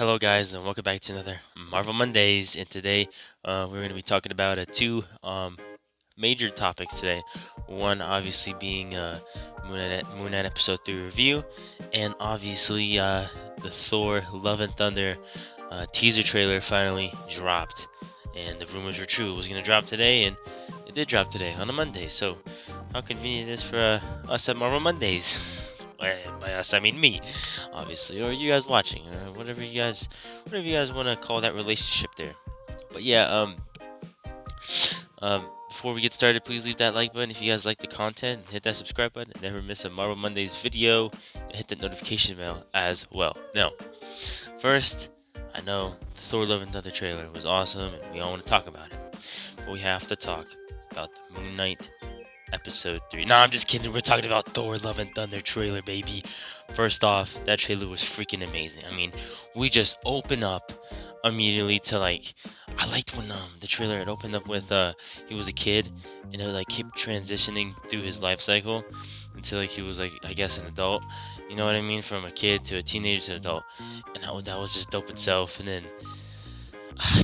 Hello, guys, and welcome back to another Marvel Mondays. And today, we're going to be talking about two major topics today. One, obviously, being Moon Knight Episode 3 review, and obviously, the Thor Love and Thunder teaser trailer finally dropped. And the rumors were true. It was going to drop today, and it did drop today on a Monday. So, how convenient it is for us at Marvel Mondays. By us, I mean me, obviously, or you guys watching, or whatever you guys want to call that relationship there. But yeah, before we get started, please leave that like button if you guys like the content. Hit that subscribe button. Never miss a Marvel Mondays video. And hit the notification bell as well. Now, first, I know the Thor: Love and Thunder trailer was awesome, and we all want to talk about it. But we have to talk about the Moon Knight Episode 3. Nah, I'm just kidding. We're talking about Thor Love and Thunder trailer, baby. First off, that trailer was freaking amazing. I mean, we just open up immediately to like, I liked when the trailer had opened up with he was a kid and it would like keep transitioning through his life cycle until like he was like, I guess, an adult. You know what I mean? From a kid to a teenager to an adult. And that was just dope itself. And then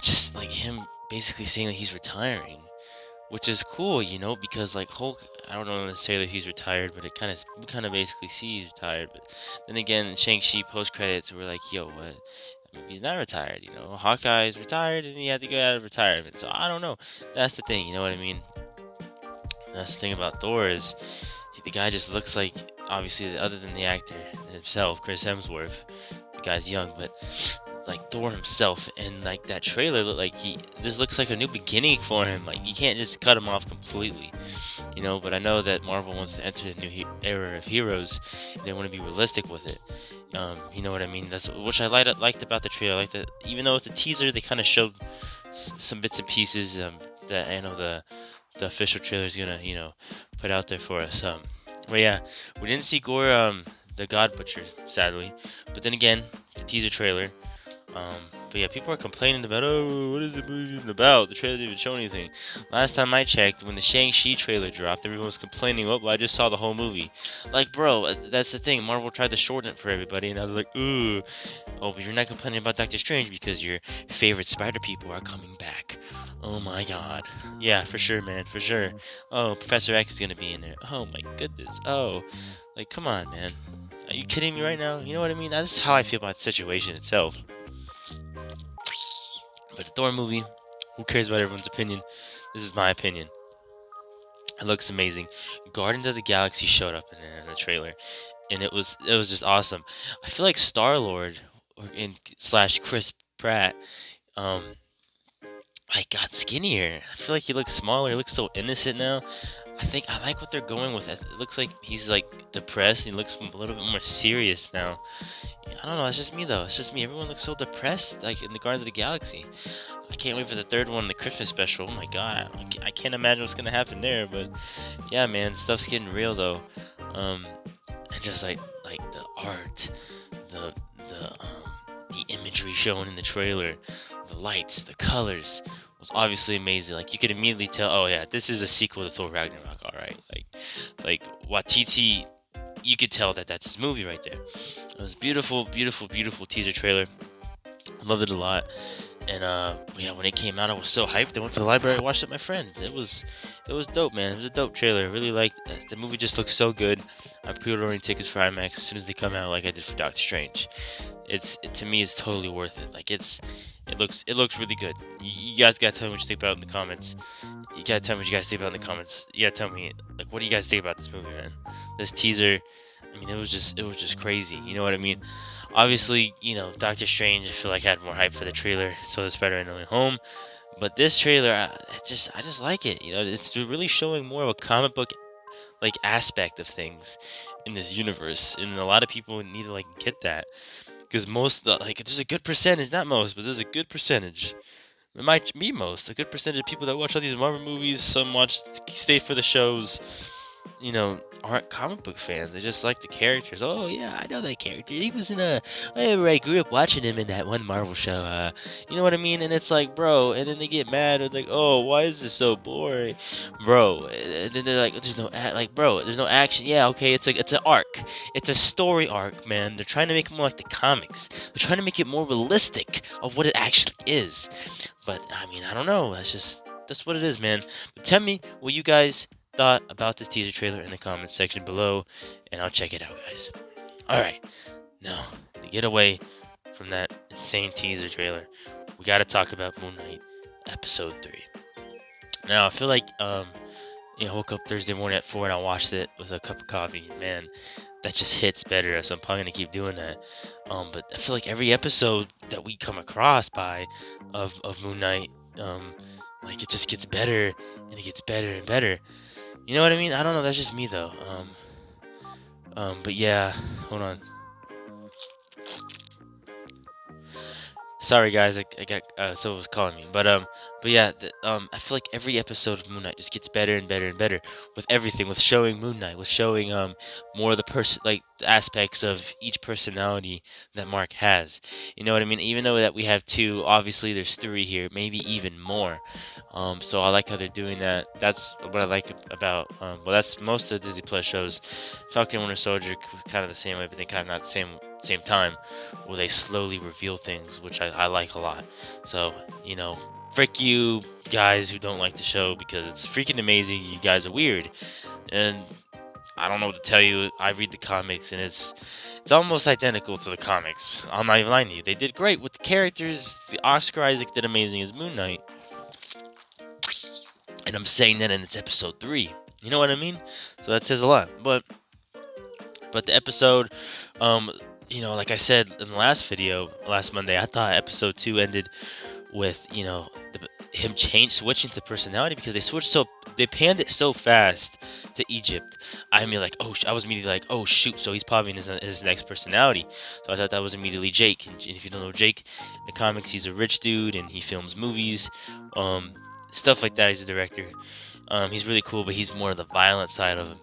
just like him basically saying that he's retiring, which is cool, because like Hulk, I don't know necessarily if he's retired, but we kind of basically see he's retired. But then again, Shang-Chi post credits were like, yo, what? I mean, he's not retired, Hawkeye's retired and he had to get out of retirement, so I don't know. That's the thing, you know what I mean? That's the thing about Thor is the guy just looks like, obviously, other than the actor himself, Chris Hemsworth, the guy's young, but like Thor himself, and like that trailer looked like this looks like a new beginning for him. Like you can't just cut him off completely, But I know that Marvel wants to enter a new era of heroes. And they want to be realistic with it. You know what I mean? That's which I liked about the trailer. Like that, even though it's a teaser, they kind of showed some bits and pieces that I know the official trailer is gonna put out there for us. But yeah, we didn't see Gore, the God Butcher, sadly. But then again, it's a teaser trailer. But yeah, people are complaining about, oh, what is the movie even about? The trailer didn't even show anything. Last time I checked, when the Shang-Chi trailer dropped, everyone was complaining, well, I just saw the whole movie. Like, bro, that's the thing. Marvel tried to shorten it for everybody, and I was like, ooh. Oh, but you're not complaining about Doctor Strange because your favorite spider people are coming back. Oh my god. Yeah, for sure, man, for sure. Oh, Professor X is gonna be in there. Oh my goodness. Oh, like, come on, man. Are you kidding me right now? You know what I mean? That's how I feel about the situation itself. But the Thor movie, who cares about everyone's opinion? This is my opinion. It looks amazing. Guardians of the Galaxy showed up in the trailer, and it was just awesome. I feel like Star Lord slash Chris Pratt, um, like got skinnier. I feel like he looks smaller. He looks so innocent now. I think I like what they're going with. It looks like he's like depressed. He looks a little bit more serious now. I don't know. It's just me though. It's just me. Everyone looks so depressed, like in the Guardians of the Galaxy. I can't wait for the third one, the Christmas special. Oh my god, I can't imagine what's gonna happen there. But yeah, man, stuff's getting real though. And just like the art, the imagery shown in the trailer, the lights, the colors was obviously amazing. Like you could immediately tell, oh yeah, this is a sequel to Thor Ragnarok. All right, like Watiti, you could tell that that's his movie right there. It was beautiful, beautiful, beautiful teaser trailer. Loved it a lot. And yeah, when it came out, I was so hyped. I went to the library, watched it with my friend. It was dope, man. It was a dope trailer. I really liked it. The movie. Just looks so good. I'm pre-ordering tickets for IMAX as soon as they come out, like I did for Doctor Strange. To me, it's totally worth it. Like it looks really good. You guys gotta tell me what you think about it in the comments. You gotta tell me what you guys think about it in the comments. You gotta tell me, like, what do you guys think about this movie, man? This teaser. I mean, it was just crazy. You know what I mean? Obviously, Doctor Strange, I feel like had more hype for the trailer, so it's better in No Way Home. But this trailer, I just like it. It's really showing more of a comic book like aspect of things in this universe, and a lot of people need to like get that because there's a good percentage, not most, but there's a good percentage. It might be a good percentage of people that watch all these Marvel movies. Some stay for the shows. aren't comic book fans. They just like the characters. Oh yeah, I know that character. He was in a. I remember I grew up watching him in that one Marvel show. You know what I mean? And it's like, bro. And then they get mad and like, oh, why is this so boring, bro? And then they're like, there's no like, bro, there's no action. Yeah, okay, it's an arc. It's a story arc, man. They're trying to make it more like the comics. They're trying to make it more realistic of what it actually is. But I mean, I don't know. That's what it is, man. But tell me what you guys thought about this teaser trailer in the comments section below, and I'll check it out, guys. Alright, now, to get away from that insane teaser trailer, we gotta talk about Moon Knight Episode 3. Now, I feel like, I woke up Thursday morning at 4 and I watched it with a cup of coffee. Man, that just hits better, so I'm probably gonna keep doing that. But I feel like every episode that we come across of Moon Knight, like it just gets better and it gets better and better. You know what I mean? I don't know. That's just me though. But yeah, hold on. Sorry guys, I got someone was calling me, but yeah, I feel like every episode of Moon Knight just gets better and better and better with everything, with showing Moon Knight, with showing more of the aspects of each personality that Mark has. You know what I mean? Even though that we have two, obviously there's three here, maybe even more. So I like how they're doing that. That's what I like about well, that's most of the Disney Plus shows. Falcon and Winter Soldier kind of the same way, but they kind of not the same time, where they slowly reveal things, which I like a lot. So, frick you guys who don't like the show, because it's freaking amazing. You guys are weird, and I don't know what to tell you. I read the comics, and it's almost identical to the comics. I'm not even lying to you. They did great with the characters. The Oscar Isaac did amazing as Moon Knight, and I'm saying that in its episode 3. You know what I mean? So that says a lot. But the episode, like I said in the last video, last Monday, I thought episode 2 ended with, him switching to personality, because they panned it so fast to Egypt. I mean, like, I was immediately like, oh shoot, so he's probably in his next personality. So I thought that was immediately Jake. And if you don't know Jake, in the comics, he's a rich dude and he films movies, stuff like that. He's a director. He's really cool, but he's more of the violent side of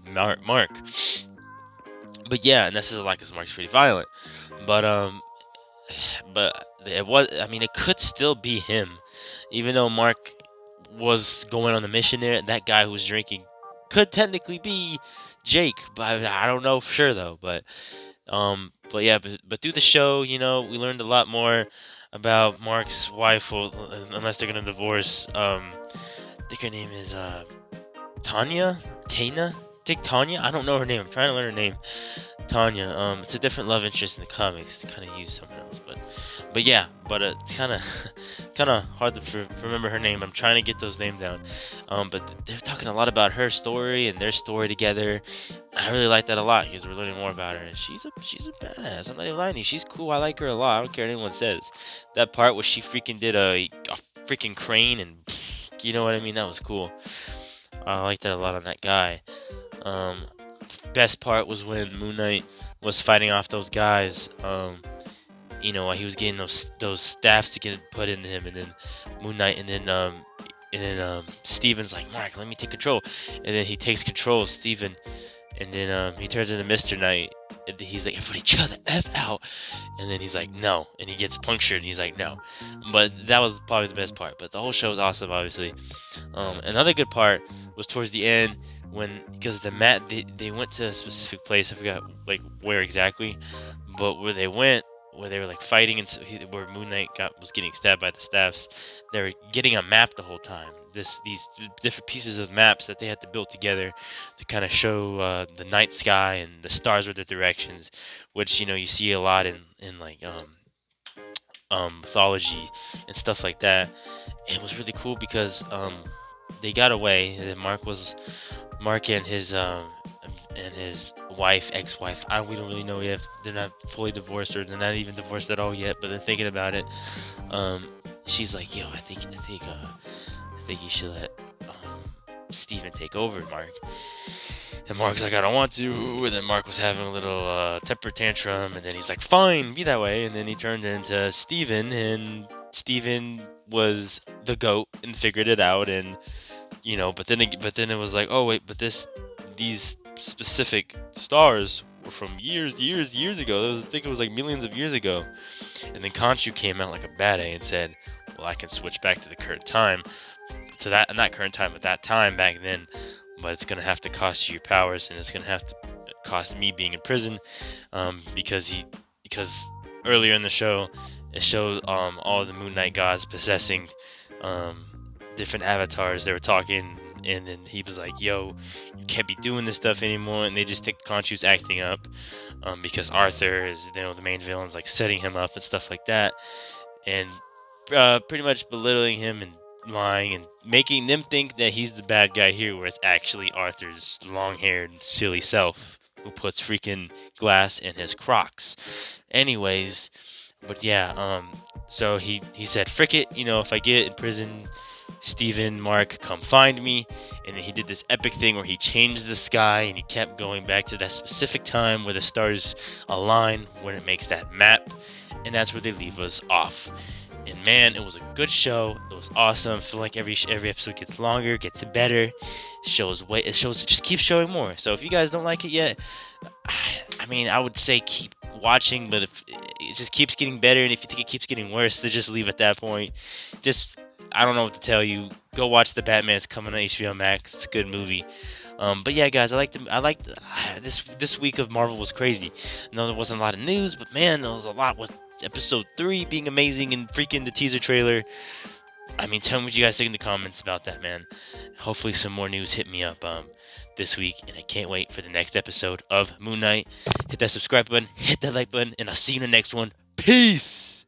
Mark. But yeah, and this is a lot because Mark's pretty violent. But it could still be him, even though Mark was going on the mission there. That guy who was drinking could technically be Jake, but I don't know for sure though. But yeah, but through the show, we learned a lot more about Mark's wife. Well, unless they're gonna divorce. I think her name is Tanya. I don't know her name. I'm trying to learn her name. Tanya. It's a different love interest in the comics. They kind of use someone else, but yeah. But it's kind of hard to remember her name. I'm trying to get those names down. But they're talking a lot about her story and their story together. I really like that a lot because we're learning more about her. And she's a badass. I'm not even lying to you. She's cool. I like her a lot. I don't care what anyone says. That part where she freaking did a freaking crane and you know what I mean. That was cool. I like that a lot on that guy. Best part was when Moon Knight was fighting off those guys. While he was getting those staffs to get put into him, and then Moon Knight, and then Steven's like, Mark, let me take control, and then he takes control of Steven, and then he turns into Mr. Knight, and he's like, everybody chill the F out, and then he's like, no, and he gets punctured, and he's like, no. But that was probably the best part. But the whole show was awesome, obviously. Another good part was towards the end, because they went to a specific place. I forgot like where exactly, but where they were like fighting, and where Moon Knight was getting stabbed by the staffs. They were getting a map the whole time. These different pieces of maps that they had to build together to kind of show the night sky and the stars with their directions, which you see a lot in like mythology and stuff like that. It was really cool because they got away. And Mark and his wife, ex-wife. We don't really know yet. They're not fully divorced, or they're not even divorced at all yet. But they're thinking about it. She's like, "Yo, I think you should let Steven take over, Mark." And Mark's like, "I don't want to." And then Mark was having a little temper tantrum, and then he's like, "Fine, be that way." And then he turned into Steven, and Steven was the goat and figured it out, and but then it was like, oh wait, but these specific stars were from years ago. I think it was like millions of years ago. And then Khonshu came out like a bad A and said, well, I can switch back to the current time, to that, not current time, but that time back then. But it's gonna have to cost you your powers, and it's gonna have to cost me being in prison, because earlier in the show it showed all the Moon Knight gods possessing different avatars. They were talking, and then he was like, "Yo, you can't be doing this stuff anymore." And they just think Khonshu's acting up, because Arthur is, the main villain's like setting him up and stuff like that, and pretty much belittling him and lying and making them think that he's the bad guy here, where it's actually Arthur's long-haired, silly self who puts freaking glass in his Crocs. Anyways, but yeah, so he said, "Frick it, if I get in prison, Steven, Mark, come find me." And then he did this epic thing where he changed the sky, and he kept going back to that specific time where the stars align when it makes that map, and that's where they leave us off. And man, it was a good show. It was awesome. I feel like every episode gets longer, gets better. It just keeps showing more. So if you guys don't like it yet, I mean, I would say keep watching, but if it just keeps getting better, and if you think it keeps getting worse, then just leave at that point. I don't know what to tell you. Go watch The Batman. It's coming on HBO Max. It's a good movie. But yeah, guys, this week of Marvel was crazy. No, there wasn't a lot of news, but man, there was a lot with episode 3 being amazing and freaking the teaser trailer. I mean, tell me what you guys think in the comments about that, man. Hopefully some more news hit me up this week, and I can't wait for the next episode of Moon Knight. Hit that subscribe button, hit that like button, and I'll see you in the next one. Peace!